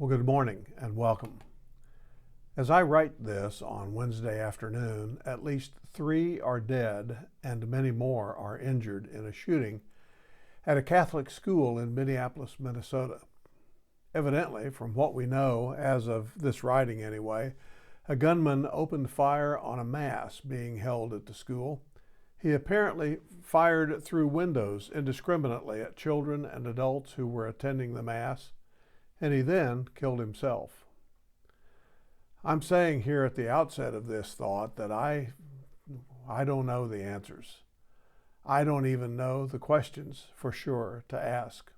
Well, good morning and welcome. As I write this on Wednesday afternoon, at least 3 are dead and many more are injured in a shooting at a Catholic school in Minneapolis, Minnesota. Evidently, from what we know, as of this writing anyway, a gunman opened fire on a mass being held at the school. He apparently fired through windows indiscriminately at children and adults who were attending the mass, and he then killed himself. I'm saying here at the outset of this thought that I don't know the answers. I don't even know the questions for sure to ask.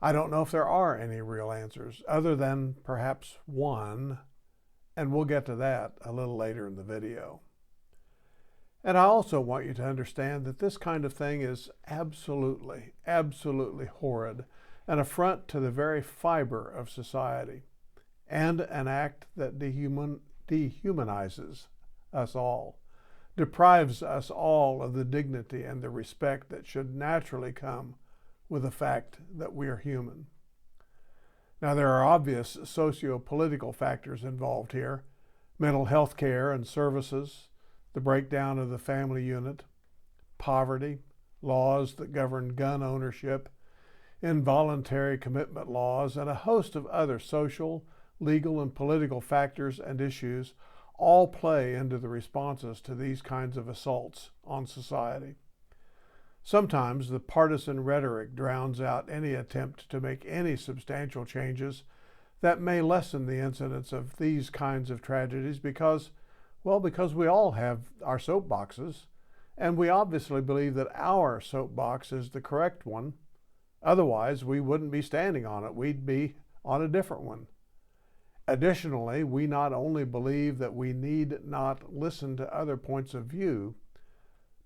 I don't know if there are any real answers other than perhaps one, and we'll get to that a little later in the video. And I also want you to understand that this kind of thing is absolutely horrid, an affront to the very fiber of society, and an act that dehumanizes us all, deprives us all of the dignity and the respect that should naturally come with the fact that we are human. Now, there are obvious socio-political factors involved here: mental health care and services, the breakdown of the family unit, poverty, laws that govern gun ownership, involuntary commitment laws, and a host of other social, legal, and political factors and issues all play into the responses to these kinds of assaults on society. Sometimes the partisan rhetoric drowns out any attempt to make any substantial changes that may lessen the incidence of these kinds of tragedies because we all have our soapboxes, and we obviously believe that our soapbox is the correct one. Otherwise, we wouldn't be standing on it. We'd be on a different one. Additionally, we not only believe that we need not listen to other points of view,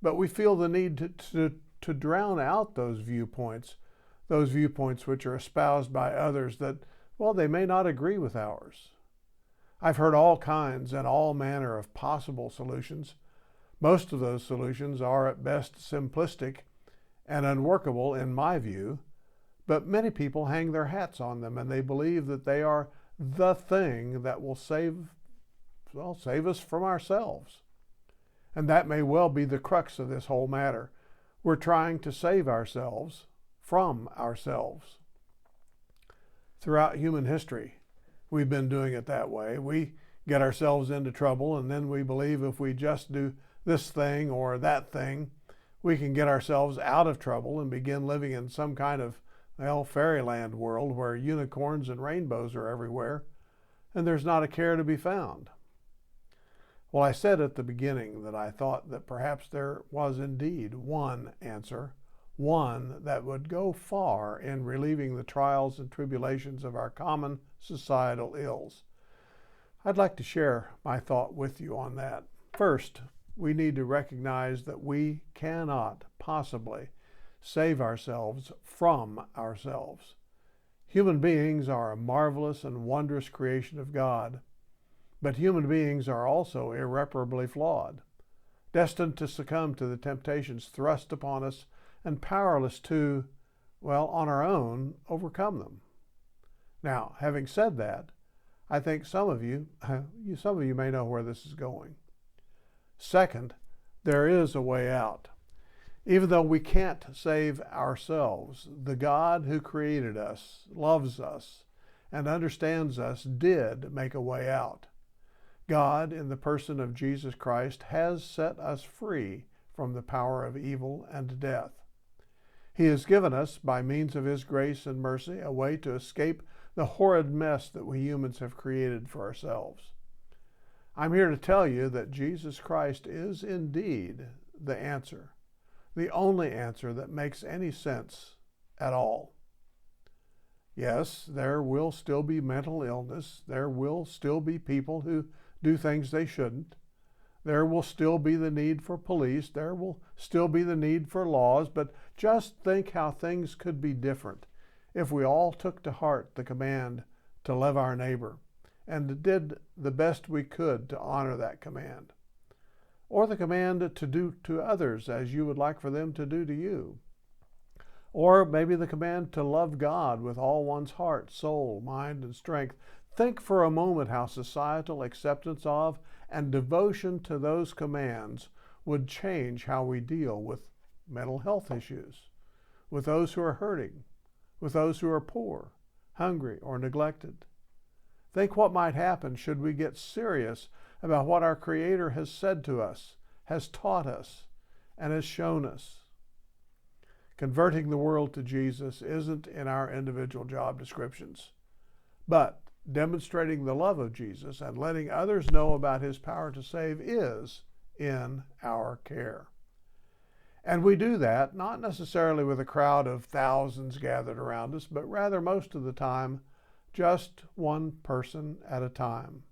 but we feel the need to drown out those viewpoints which are espoused by others that, they may not agree with ours. I've heard all kinds and all manner of possible solutions. Most of those solutions are at best simplistic and unworkable in my view, but many people hang their hats on them, and they believe that they are the thing that will save us from ourselves. And that may well be the crux of this whole matter. We're trying to save ourselves from ourselves. Throughout human history, we've been doing it that way. We get ourselves into trouble, and then we believe if we just do this thing or that thing, we can get ourselves out of trouble and begin living in some kind of, fairyland world where unicorns and rainbows are everywhere, and there's not a care to be found. Well, I said at the beginning that I thought that perhaps there was indeed one answer, one that would go far in relieving the trials and tribulations of our common societal ills. I'd like to share my thought with you on that. First, we need to recognize that we cannot possibly save ourselves from ourselves. Human beings are a marvelous and wondrous creation of God, but human beings are also irreparably flawed, destined to succumb to the temptations thrust upon us and powerless to, on our own, overcome them. Now, having said that, I think some of you may know where this is going. Second, there is a way out. Even though we can't save ourselves, the God who created us, loves us, and understands us did make a way out. God, in the person of Jesus Christ, has set us free from the power of evil and death. He has given us, by means of His grace and mercy, a way to escape the horrid mess that we humans have created for ourselves. I'm here to tell you that Jesus Christ is indeed the answer, the only answer that makes any sense at all. Yes, there will still be mental illness. There will still be people who do things they shouldn't. There will still be the need for police. There will still be the need for laws. But just think how things could be different if we all took to heart the command to love our neighbor and did the best we could to honor that command. Or the command to do to others as you would like for them to do to you. Or maybe the command to love God with all one's heart, soul, mind, and strength. Think for a moment how societal acceptance of and devotion to those commands would change how we deal with mental health issues, with those who are hurting, with those who are poor, hungry, or neglected. Think what might happen should we get serious about what our Creator has said to us, has taught us, and has shown us. Converting the world to Jesus isn't in our individual job descriptions, but demonstrating the love of Jesus and letting others know about his power to save is in our care. And we do that not necessarily with a crowd of thousands gathered around us, but rather most of the time, just one person at a time.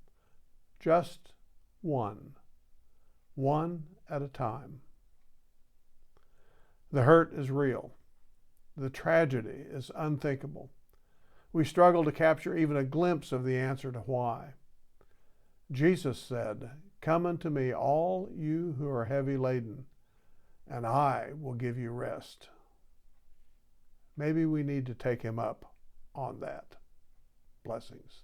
Just one at a time. The hurt is real. The tragedy is unthinkable. We struggle to capture even a glimpse of the answer to why. Jesus said, "Come unto me, all you who are heavy laden, and I will give you rest." Maybe we need to take him up on that. Blessings.